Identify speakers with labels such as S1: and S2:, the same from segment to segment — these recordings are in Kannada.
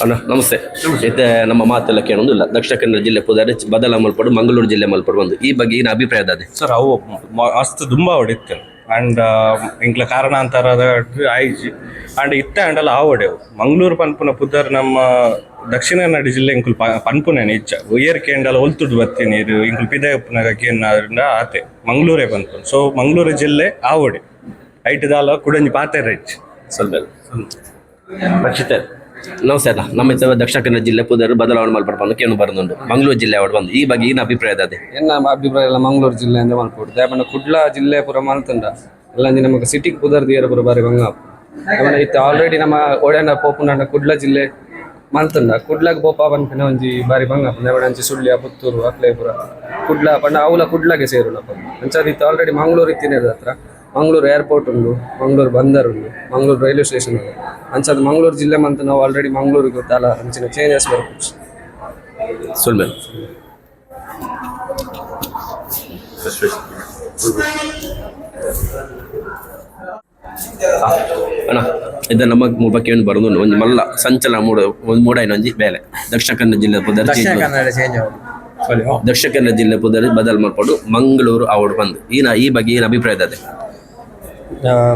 S1: ಅಣ್ಣ ನಮಸ್ತೆ. ಮತ್ತೆ ನಮ್ಮ ಮಾತೆಲ್ಲ ಕೇಳೋದಿಲ್ಲ. ದಕ್ಷಿಣ ಕನ್ನಡ ಜಿಲ್ಲೆ ಪುದಾರೆ ಬದಲ ಮಲ್ಪಡು ಮಂಗಳೂರು ಜಿಲ್ಲೆ ಮಲ್ಪಡು ಬಂದು ಈ ಬಗ್ಗೆ ಏನು ಅಭಿಪ್ರಾಯ ಅದೇ
S2: ಸರ್ ಅವು ಮಸ್ತ್ ತುಂಬ ಹೊಡಿತ್ತು ಆ್ಯಂಡ್ ಇಂಕ್ಲ ಕಾರಣಾಂತರದ ಆಯ್ಜಿ ಆ್ಯಂಡ್ ಇತ್ತ ಆ್ಯಂಡಲ್ಲ ಆ ಹೊಡೆವು ಮಂಗಳೂರು ಪನ್ಪುನ ಪುದರ್ ನಮ್ಮ ದಕ್ಷಿಣ ಕನ್ನಡ ಜಿಲ್ಲೆ ಇಂಕುಲ್ ಪನ್ಪುನೇನೆ ಇಚ್ಛ ಏರಿಕೆ ಎಂಡಲ್ಲ ಒಲ್ತುಡು ಬರ್ತೀನಿ ಇದು ಇಂಕುಲ್ ಪಿದಾಯಪ್ಪನಾಗ ಕೇಂದ್ರ ಆತೆ ಮಂಗಳೂರೇ ಪನ್ಪುನ್. ಸೊ ಮಂಗಳೂರು ಜಿಲ್ಲೆ ಆ ಹೊಡೆ ಐಟ್ ದಾಲ ಕುಡಂಜಿ ಪಾತೆರ ಇಚ್ಚು
S1: ಸ್ವಲ್ಪ ರಕ್ಷಿತ ನಮಸ್ತೆ ಅಲ್ಲ. ನಮ್ಮ ದಕ್ಷಿಣ ಕನ್ನಡ ಜಿಲ್ಲೆ ಪುದರ್ ಬದಲಾವಣೆ ಮಲ್ಪಡು ಬಂದು ಕೇಳು ಬರೋದುಂಟು ಮಂಗಳೂರು ಜಿಲ್ಲೆ ಅವಳು ಬಂದು ಈ ಬಗ್ಗೆ ಏನು ಅಭಿಪ್ರಾಯ ಅದೇ
S3: ಎನ್ನ ಅಭಿಪ್ರಾಯ ಎಲ್ಲ ಮಂಗಳೂರು ಜಿಲ್ಲೆ ಅಂತ ಮಲ್ಪಡು ದಾಪನ ಕುಡ್ಲ ಜಿಲ್ಲೆ ಪೂರ ಮಲ್ತಂಡ ಎಲ್ಲ ನಮಗೆ ಸಿಟಿಗೆ ಪುದರ್ ದಿಯರ ಪೂರ ಬಾರಿ ಬಂಗ ಇತ್ತು ಆಲ್ರೆಡಿ ನಮ್ಮ ಓಡಾಂಡ ಪೋಪುಂಡ ಕುಡ್ಲ ಜಿಲ್ಲೆ ಮಲ್ತಂಡ ಕುಡ್ಲಾಗ ಪೋಪ ಪನ್ಪಿನ ಒಂಜಿ ಬಾರಿ ಬಂಗ ಅಂಚಿ ಸುಳ್ಯ ಪುತ್ತೂರು ಅಕ್ಲೇಪುರ ಕುಡ್ಲ ಪಂಡ ಅವಲ ಕುಡ್ಲಾಗೆ ಸೇರುಲಪ್ಪ ಅಂಚದಿತ್ತು ಆಲ್ರೆಡಿ ಮಂಗಳೂರು ಇತ್ತಿನ ಹತ್ರ ಮಂಗಳೂರು ಏರ್ಪೋರ್ಟ್ ಉಂಡು, ಮಂಗಳೂರು ಬಂದರ್ ಉಂಡು, ಮಂಗಳೂರು ರೈಲ್ವೆ ಸ್ಟೇಷನ್ ಉಂಡು ಅಂಚದು ಮಂಗಳೂರು ಜಿಲ್ಲೆ ಮಂತ್ ನಾವು ಆಲ್ರೆಡಿ ಮಂಗಳೂರಿಗೆ ಗೊತ್ತಲ್ಲ ಅಂಚಿನ ಚೇಂಜಸ್ ಬರ್ಬೋದು
S1: ಸುಳ್ಳು ಅಣ್ಣ ಇದು ನಮ್ಮ ಬಗ್ಗೆ ಏನು ಬರೋದು ಒಂದು ಮಲ್ಲ ಸಂಚಲನ ಒಂದು ಮೂಡ ಇನ್ನೊಂದು ಬೇಲೆ ದಕ್ಷಿಣ ಕನ್ನಡ ಜಿಲ್ಲೆ ಪುದರ್ ದಕ್ಷಿಣ ಕನ್ನಡ ಜಿಲ್ಲೆ ಪುದರ್ ಬದಲ್ ಮಾಡ್ಕೊಂಡು ಮಂಗಳೂರು ಅವಡು ಬಂದು ಈ ಬಗ್ಗೆ ಏನು ಅಭಿಪ್ರಾಯ ಅದೇ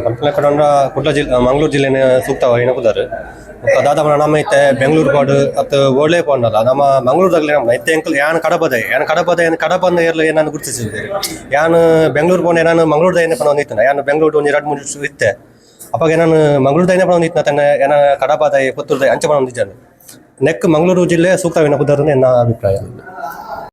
S4: ಪನ್ಪುನ ಕಡೆ ಕುಡ್ಲ ಜಿಲ್ಲೆ ಮಂಗಳೂರು ಜಿಲ್ಲೆನ ಸೂಕ್ತವಾಗಿ ಪುದರ್ ದಾದ ನಮ್ಮ ಇತ್ತೆ ಬೆಂಗಳೂರು ಪಾಡು ಅತ್ತು ಒಳ್ಳೆ ಪಾಡಲ್ಲ ನಮ್ಮ ಮಂಗಳೂರದಾಗಲೇ ನಮ್ಮ ಇತ್ತೆ ಅಂಕಲ್ ಯಾನ್ ಕಡಬದ ಏರ್ಲ ಏನಾನು ಗುರುತಿಸಿದೆ ಯಾನ್ ಬೆಂಗಳೂರು ಪೋಂಡೆ ನಾನು ಮಂಗಳೂರದ ಏನೇ ಪಣ ಒಂದಿತ್ತು ಯಾನು ಬೆಂಗಳೂರು ಒಂದು 2-3 ಇತ್ತೆ ಅಪ್ಪಾಗ ನಾನು ಮಂಗಳೂರದ ಏನೇ ಪಣ ಒಂದಿತ್ತು ತನ್ನ ಏನ ಕಡಬದ ಪುತ್ತೂರ್ದ ಅಂಚೆ ಪಣ ಒಂದಿದ್ದಾನೆ ನೆಕ್ ಮಂಗಳೂರು ಜಿಲ್ಲೆ ಸೂಕ್ತವಿನ ಪುದರ್ ನನ್ನ ಅಭಿಪ್ರಾಯ.